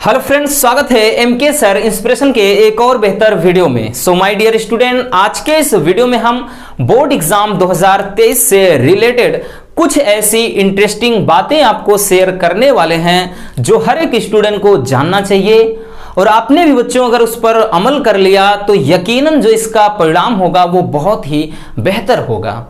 Hello friends, स्वागत है MK sir inspiration के एक और बेहतर वीडियो में। सो माय डियर स्टूडेंट, आज के इस वीडियो में हम बोर्ड एग्जाम 2023 से रिलेटेड कुछ ऐसी इंटरेस्टिंग बातें आपको शेयर करने वाले हैं जो हर एक स्टूडेंट को जानना चाहिए। और आपने भी बच्चों अगर उस पर अमल कर लिया तो यकीनन जो इसका परिणाम होगा वो बहुत ही बेहतर होगा।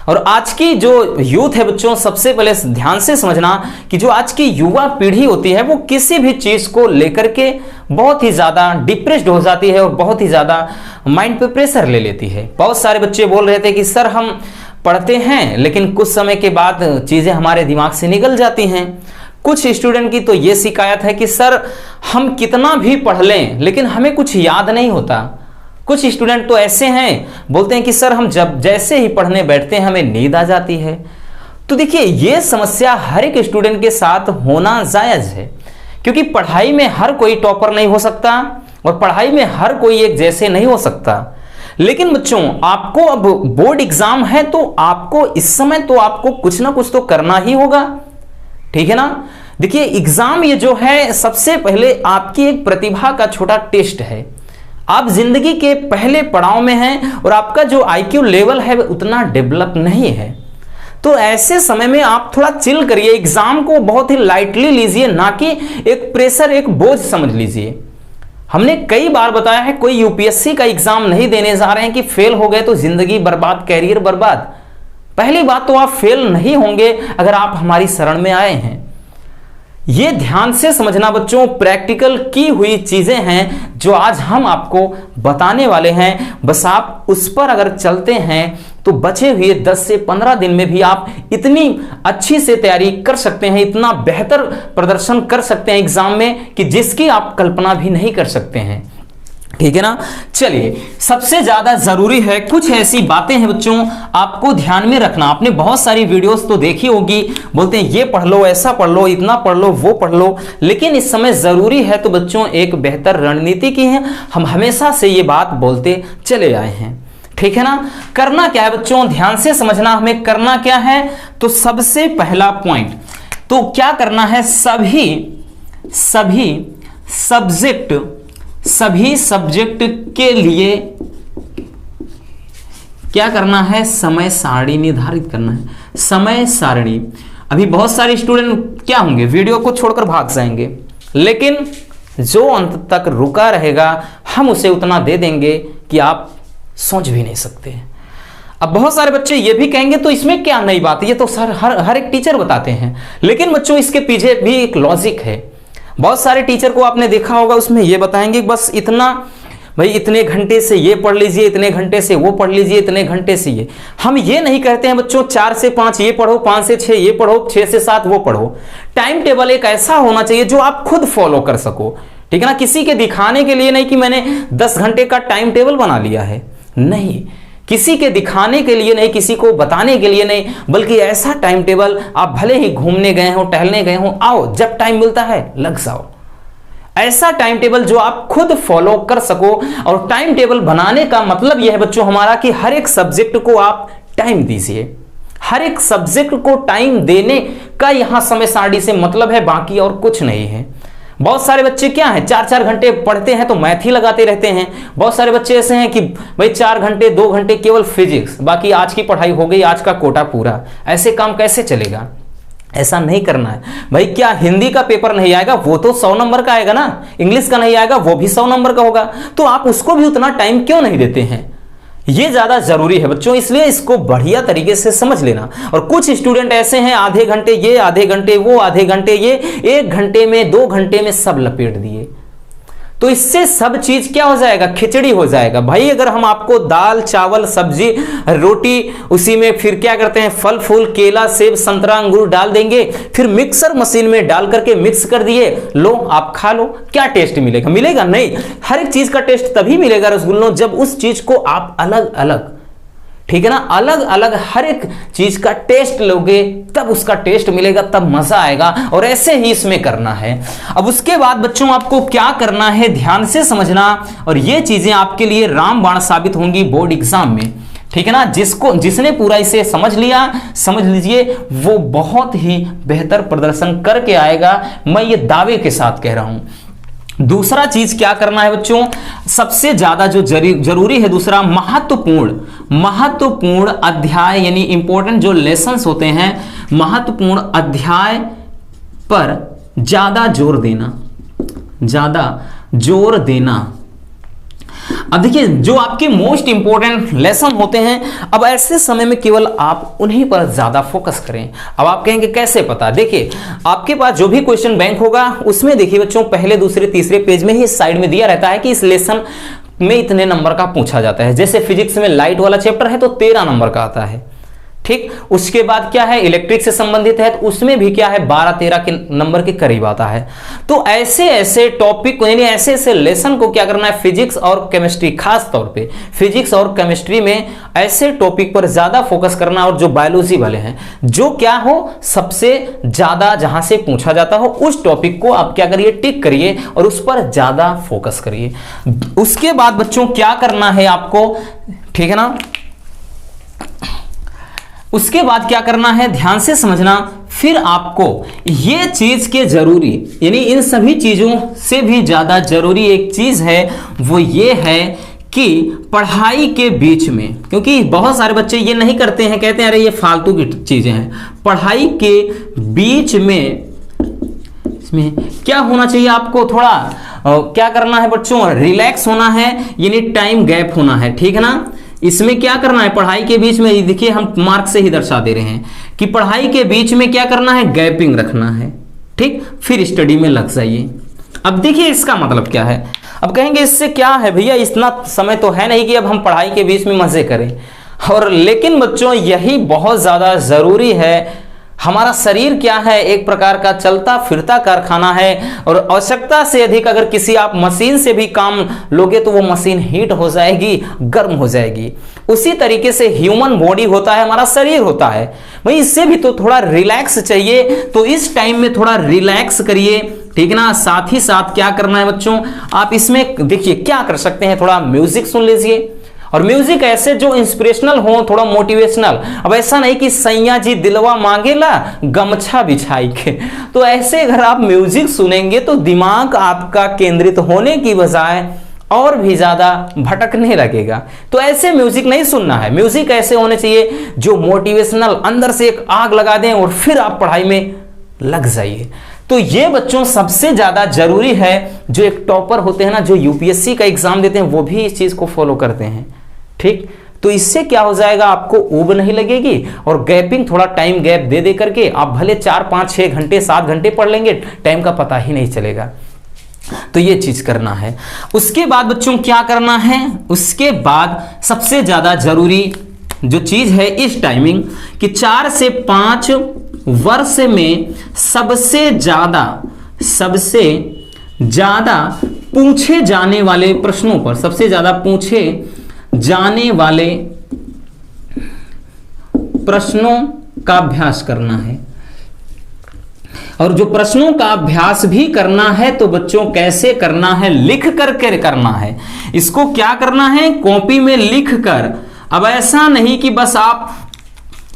और आज की जो यूथ है बच्चों, सबसे पहले ध्यान से समझना कि जो आज की युवा पीढ़ी होती है वो किसी भी चीज को लेकर के बहुत ही ज्यादा डिप्रेस्ड हो जाती है और बहुत ही ज्यादा माइंड पे प्रेशर ले लेती है। बहुत सारे बच्चे बोल रहे थे कि सर हम पढ़ते हैं लेकिन कुछ समय के बाद चीजें हमारे दिमाग से निकल जाती हैं। कुछ स्टूडेंट की तो ये शिकायत है कि सर हम कितना भी पढ़ लें लेकिन हमें कुछ याद नहीं होता। कुछ स्टूडेंट तो ऐसे हैं, बोलते हैं कि सर हम जब जैसे ही पढ़ने बैठते हैं हमें नींद आ जाती है। तो देखिए, ये समस्या हर एक स्टूडेंट के साथ होना जायज है, क्योंकि पढ़ाई में हर कोई टॉपर नहीं हो सकता और पढ़ाई में हर कोई एक जैसे नहीं हो सकता। लेकिन बच्चों, आपको अब बोर्ड एग्जाम है तो आपको इस समय तो आपको कुछ ना कुछ तो करना ही होगा, ठीक है ना। देखिए, एग्जाम ये जो है सबसे पहले आपकी एक प्रतिभा का छोटा टेस्ट है। आप जिंदगी के पहले पड़ाव में हैं और आपका जो आईक्यू लेवल है उतना डेवलप नहीं है। तो ऐसे समय में आप थोड़ा चिल करिए, एग्जाम को बहुत ही लाइटली लीजिए, ना कि एक प्रेशर, एक बोझ समझ लीजिए। हमने कई बार बताया है, कोई यूपीएससी का एग्जाम नहीं देने जा रहे हैं कि फेल हो गए तो जिंदगी बर्बाद, कैरियर बर्बाद। पहली बात तो आप फेल नहीं होंगे अगर आप हमारी शरण में आए हैं। ये ध्यान से समझना बच्चों, प्रैक्टिकल की हुई चीजें हैं जो आज हम आपको बताने वाले हैं। बस आप उस पर अगर चलते हैं तो बचे हुए 10 से 15 दिन में भी आप इतनी अच्छी से तैयारी कर सकते हैं, इतना बेहतर प्रदर्शन कर सकते हैं एग्जाम में कि जिसकी आप कल्पना भी नहीं कर सकते हैं, ठीक है ना। चलिए, सबसे ज्यादा जरूरी है, कुछ ऐसी बातें हैं बच्चों आपको ध्यान में रखना। आपने बहुत सारी वीडियोस तो देखी होगी, बोलते हैं ये पढ़ लो, ऐसा पढ़ लो, इतना पढ़ लो, वो पढ़ लो, लेकिन इस समय जरूरी है तो बच्चों एक बेहतर रणनीति की है। हम हमेशा से ये बात बोलते चले आए हैं, ठीक है ना। करना क्या है बच्चों, ध्यान से समझना, हमें करना क्या है। तो सबसे पहला पॉइंट तो क्या करना है, सभी सब्जेक्ट के लिए क्या करना है, समय सारणी निर्धारित करना है। समय सारणी। अभी बहुत सारे स्टूडेंट क्या होंगे, वीडियो को छोड़कर भाग जाएंगे, लेकिन जो अंत तक रुका रहेगा हम उसे उतना दे देंगे कि आप सोच भी नहीं सकते। अब बहुत सारे बच्चे ये भी कहेंगे तो इसमें क्या नई बात है, ये तो सर हर एक टीचर बताते हैं। लेकिन बच्चों, इसके पीछे भी एक लॉजिक है। बहुत सारे टीचर को आपने देखा होगा, उसमें ये बताएंगे बस इतना, भाई इतने घंटे से ये पढ़ लीजिए, इतने घंटे से वो पढ़ लीजिए, इतने घंटे से ये। हम ये नहीं कहते हैं बच्चों 4 से 5 ये पढ़ो, 5 से 6 ये पढ़ो, 6 से 7 वो पढ़ो। टाइम टेबल एक ऐसा होना चाहिए जो आप खुद फॉलो कर सको, ठीक है ना। किसी के दिखाने के लिए नहीं कि मैंने 10 घंटे का टाइम टेबल बना लिया है, नहीं। किसी के दिखाने के लिए नहीं, किसी को बताने के लिए नहीं, बल्कि ऐसा टाइम टेबल, आप भले ही घूमने गए हो, टहलने गए हो, आओ जब टाइम मिलता है लग जाओ। ऐसा टाइम टेबल जो आप खुद फॉलो कर सको। और टाइम टेबल बनाने का मतलब यह है बच्चों हमारा कि हर एक सब्जेक्ट को आप टाइम दीजिए। हर एक सब्जेक्ट को टाइम देने का यहां समय सारणी से मतलब है, बाकी और कुछ नहीं है। बहुत सारे बच्चे क्या हैं, 4-4 घंटे पढ़ते हैं तो मैथ ही लगाते रहते हैं। बहुत सारे बच्चे ऐसे हैं कि भाई 4 घंटे 2 घंटे केवल फिजिक्स, बाकी आज की पढ़ाई हो गई, आज का कोटा पूरा। ऐसे काम कैसे चलेगा, ऐसा नहीं करना है भाई। क्या हिंदी का पेपर नहीं आएगा, वो तो 100 नंबर का आएगा ना। इंग्लिश का नहीं आएगा, वो भी 100 नंबर का होगा। तो आप उसको भी उतना टाइम क्यों नहीं देते हैं, ये ज्यादा जरूरी है बच्चों। इसलिए इसको बढ़िया तरीके से समझ लेना। और कुछ स्टूडेंट ऐसे हैं, आधे घंटे ये, आधे घंटे वो, आधे घंटे ये, 1 घंटे में 2 घंटे में सब लपेट दिए। तो इससे सब चीज क्या हो जाएगा, खिचड़ी हो जाएगा। भाई अगर हम आपको दाल चावल सब्जी रोटी, उसी में फिर क्या करते हैं फल फूल केला सेब संतरा अंगूर डाल देंगे, फिर मिक्सर मशीन में डाल करके मिक्स कर दिए, लो आप खा लो, क्या टेस्ट मिलेगा, मिलेगा नहीं। हर एक चीज का टेस्ट तभी मिलेगा रसगुल्लों जब उस चीज को आप अलग अलग, ठीक है ना, अलग अलग हर एक चीज का टेस्ट लोगे तब उसका टेस्ट मिलेगा, तब मजा आएगा। और ऐसे ही इसमें करना है। अब उसके बाद बच्चों आपको क्या करना है, ध्यान से समझना, और ये चीजें आपके लिए रामबाण साबित होंगी बोर्ड एग्जाम में, ठीक है ना। जिसने पूरा इसे समझ लिया, समझ लीजिए वो बहुत ही बेहतर प्रदर्शन करके आएगा। मैं ये दावे के साथ कह रहा हूं। दूसरा चीज क्या करना है बच्चों, सबसे ज्यादा जो जरूरी है, दूसरा महत्वपूर्ण अध्याय यानी इंपॉर्टेंट जो लेसन्स होते हैं, महत्वपूर्ण अध्याय पर ज्यादा जोर देना। अब देखिए जो आपके मोस्ट इंपॉर्टेंट लेसन होते हैं, अब ऐसे समय में केवल आप उन्हीं पर ज्यादा फोकस करें। अब आप कहेंगे कैसे पता, देखिए आपके पास जो भी क्वेश्चन बैंक होगा उसमें देखिए बच्चों पहले दूसरे तीसरे पेज में ही साइड में दिया रहता है कि इस लेसन में इतने नंबर का पूछा जाता है। जैसे फिजिक्स में लाइट वाला चैप्टर है तो 13 नंबर का आता है, ठीक। उसके बाद क्या है, इलेक्ट्रिक से संबंधित है तो उसमें भी क्या है 12-13 के नंबर के करीब आता है। तो ऐसे ऐसे टॉपिक को यानी ऐसे ऐसे लेसन को क्या करना है, फिजिक्स और केमिस्ट्री, खास तौर पे फिजिक्स और केमिस्ट्री में ऐसे टॉपिक पर ज्यादा फोकस करना, और जो बायोलॉजी वाले हैं जो क्या हो सबसे ज्यादा जहां से पूछा जाता हो उस टॉपिक को आप क्या करिए, टिक करिए और उस पर ज्यादा फोकस करिए। उसके बाद बच्चों क्या करना है आपको, ठीक है ना, उसके बाद क्या करना है ध्यान से समझना, फिर आपको ये चीज के जरूरी यानी इन सभी चीजों से भी ज्यादा जरूरी एक चीज है, वो ये है कि पढ़ाई के बीच में, क्योंकि बहुत सारे बच्चे ये नहीं करते हैं, कहते हैं अरे ये फालतू की चीजें हैं। पढ़ाई के बीच में इसमें क्या होना चाहिए, आपको थोड़ा क्या करना है बच्चों, रिलैक्स होना है यानी टाइम गैप होना है, ठीक है ना। इसमें क्या करना है, पढ़ाई के बीच में देखिए हम मार्क से ही दर्शा दे रहे हैं कि पढ़ाई के बीच में क्या करना है, गैपिंग रखना है, ठीक, फिर स्टडी में लग जाइए। अब देखिए इसका मतलब क्या है, अब कहेंगे इससे क्या है भैया, इतना समय तो है नहीं कि अब हम पढ़ाई के बीच में मजे करें, और लेकिन बच्चों यही बहुत ज्यादा जरूरी है। हमारा शरीर क्या है, एक प्रकार का चलता फिरता कारखाना है, और आवश्यकता से अधिक अगर किसी आप मशीन से भी काम लोगे तो वो मशीन हीट हो जाएगी, गर्म हो जाएगी। उसी तरीके से ह्यूमन बॉडी होता है, हमारा शरीर होता है भाई, इससे भी तो थोड़ा रिलैक्स चाहिए, तो इस टाइम में थोड़ा रिलैक्स करिए, ठीक है ना। साथ ही साथ क्या करना है बच्चों, आप इसमें देखिए क्या कर सकते हैं, थोड़ा म्यूजिक सुन लीजिए, और म्यूजिक ऐसे जो इंस्पिरेशनल हो, थोड़ा मोटिवेशनल। अब ऐसा नहीं कि सैया जी दिलवा मांगेला गमछा बिछाई के, तो ऐसे अगर आप म्यूजिक सुनेंगे तो दिमाग आपका केंद्रित होने की बजाय और भी ज्यादा भटकने लगेगा। तो ऐसे म्यूजिक नहीं सुनना है, म्यूजिक ऐसे होने चाहिए जो मोटिवेशनल, अंदर से एक आग लगा दें और फिर आप पढ़ाई में लग जाइए। तो ये बच्चों सबसे ज्यादा जरूरी है, जो एक टॉपर होते हैं ना, जो यूपीएससी का एग्जाम देते हैं, वो भी इस चीज को फॉलो करते हैं, ठीक। तो इससे क्या हो जाएगा, आपको ऊब नहीं लगेगी, और गैपिंग थोड़ा टाइम गैप दे दे करके आप भले 4, 5, 6 घंटे 7 घंटे पढ़ लेंगे, टाइम का पता ही नहीं चलेगा। तो ये चीज करना है। उसके बाद बच्चों क्या करना है, उसके बाद सबसे ज्यादा जरूरी जो चीज है इस टाइमिंग कि 4 से 5 वर्ष में सबसे ज्यादा पूछे जाने वाले प्रश्नों पर, सबसे ज्यादा पूछे जाने वाले प्रश्नों का अभ्यास करना है। और जो प्रश्नों का अभ्यास भी करना है तो बच्चों कैसे करना है, लिख करके करना है। इसको क्या करना है, कॉपी में लिख कर। अब ऐसा नहीं कि बस आप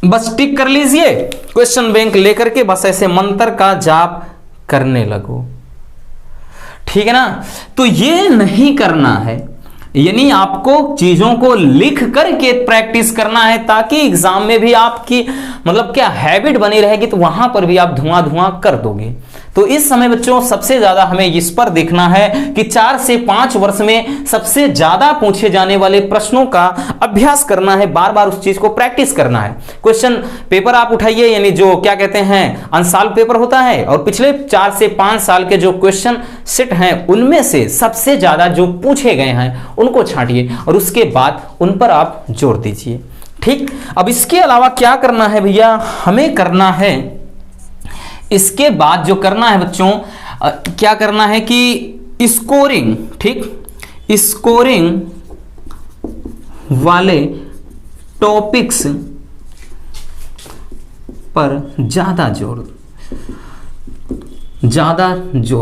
बस टिक कर लीजिए क्वेश्चन बैंक लेकर के बस ऐसे मंत्र का जाप करने लगो, ठीक है ना। तो ये नहीं करना है, यानी आपको चीजों को लिख करके प्रैक्टिस करना है, ताकि एग्जाम में भी आपकी मतलब क्या हैबिट बनी रहेगी, तो वहां पर भी आप धुआं कर दोगे। तो इस समय बच्चों सबसे ज्यादा हमें इस पर देखना है कि 4 से 5 वर्ष में सबसे ज्यादा पूछे जाने वाले प्रश्नों का अभ्यास करना है, बार बार उस चीज को प्रैक्टिस करना है। क्वेश्चन पेपर आप उठाइए, यानी जो क्या कहते हैं अनसॉल्व पेपर होता है, और पिछले 4 से 5 साल के जो क्वेश्चन सेट हैं उनमें से सबसे ज्यादा जो पूछे गए हैं उनको छांटिए, और उसके बाद उन पर आप जोर दीजिए, ठीक। अब इसके अलावा क्या करना है भैया, हमें करना है, इसके बाद जो करना है बच्चों क्या करना है कि स्कोरिंग, ठीक, स्कोरिंग वाले टॉपिक्स पर ज्यादा जोर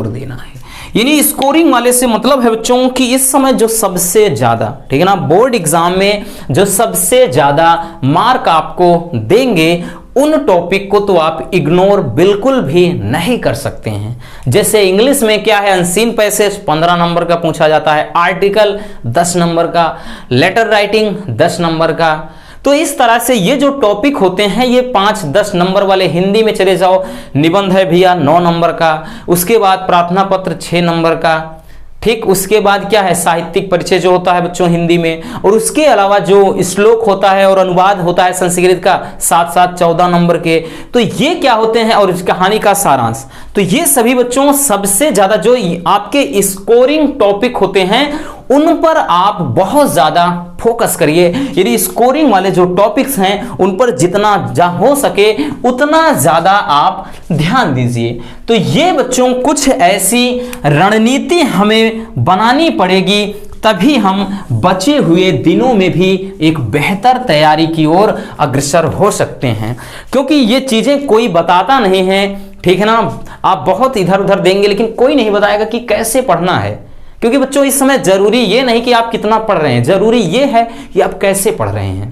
देना है। यानी स्कोरिंग वाले से मतलब है बच्चों कि इस समय जो सबसे ज्यादा, ठीक है ना, बोर्ड एग्जाम में जो सबसे ज्यादा मार्क आपको देंगे उन टॉपिक को तो आप इग्नोर बिल्कुल भी नहीं कर सकते हैं। जैसे इंग्लिश में क्या है, अनसीन पैसेज 15 नंबर का पूछा जाता है, आर्टिकल 10 नंबर का, लेटर राइटिंग 10 नंबर का। तो इस तरह से ये जो टॉपिक होते हैं ये 5-10 नंबर वाले। हिंदी में चले जाओ, निबंध है भैया 9 नंबर का, उसके बाद प्रार्थना पत्र 6 नंबर का, ठीक। उसके बाद क्या है, साहित्यिक परिचय जो होता है बच्चों हिंदी में, और उसके अलावा जो श्लोक होता है और अनुवाद होता है संस्कृत का 7-7 14 नंबर के। तो ये क्या होते हैं, और कहानी का सारांश। तो ये सभी बच्चों सबसे ज्यादा जो आपके स्कोरिंग टॉपिक होते हैं उन पर आप बहुत ज्यादा फोकस करिए। यदि स्कोरिंग वाले जो टॉपिक्स हैं उन पर जितना हो सके उतना ज्यादा आप ध्यान दीजिए। तो ये बच्चों कुछ ऐसी रणनीति हमें बनानी पड़ेगी, तभी हम बचे हुए दिनों में भी एक बेहतर तैयारी की ओर अग्रसर हो सकते हैं। क्योंकि ये चीजें कोई बताता नहीं है, ठीक है ना। आप बहुत इधर उधर देंगे लेकिन कोई नहीं बताएगा कि कैसे पढ़ना है। क्योंकि बच्चों इस समय जरूरी ये नहीं कि आप कितना पढ़ रहे हैं, जरूरी ये है कि आप कैसे पढ़ रहे हैं।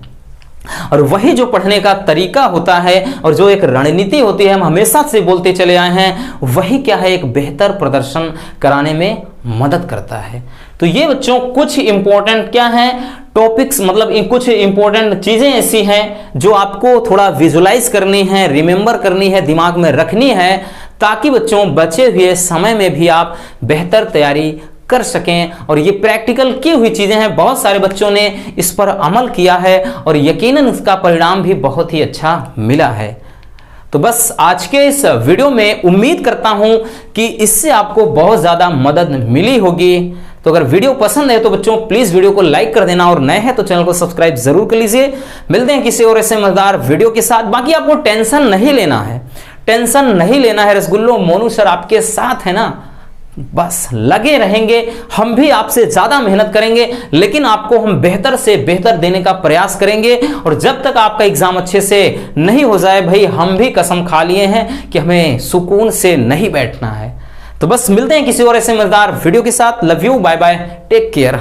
और वही जो पढ़ने का तरीका होता है और जो एक रणनीति होती है, हम हमेशा से बोलते चले आए हैं, वही क्या है, एक बेहतर प्रदर्शन कराने में मदद करता है। तो ये बच्चों कुछ इंपॉर्टेंट क्या है टॉपिक्स, मतलब कुछ इंपॉर्टेंट चीजें ऐसी हैं जो आपको थोड़ा विजुलाइज करनी है, रिमेंबर करनी है, दिमाग में रखनी है, ताकि बच्चों बचे हुए समय में भी आप बेहतर तैयारी कर सकें। और ये प्रैक्टिकल की हुई चीजें हैं, बहुत सारे बच्चों ने इस पर अमल किया है और यकीनन इसका परिणाम भी बहुत ही अच्छा मिला है। तो बस आज के इस वीडियो में उम्मीद करता हूं कि इससे आपको बहुत ज्यादा मदद मिली होगी। तो अगर वीडियो पसंद है तो बच्चों प्लीज वीडियो को लाइक कर देना, और नए हैं तो चैनल को सब्सक्राइब जरूर कर लीजिए। मिलते हैं किसी और ऐसे मजेदार वीडियो के साथ। बाकी आपको टेंशन नहीं लेना है, टेंशन नहीं लेना है। रसगुल्लो मोनू सर आपके साथ है ना, बस लगे रहेंगे, हम भी आपसे ज्यादा मेहनत करेंगे, लेकिन आपको हम बेहतर से बेहतर देने का प्रयास करेंगे। और जब तक आपका एग्जाम अच्छे से नहीं हो जाए भाई, हम भी कसम खा लिए हैं कि हमें सुकून से नहीं बैठना है। तो बस मिलते हैं किसी और ऐसे मजेदार वीडियो के साथ। Love you, bye bye, take care.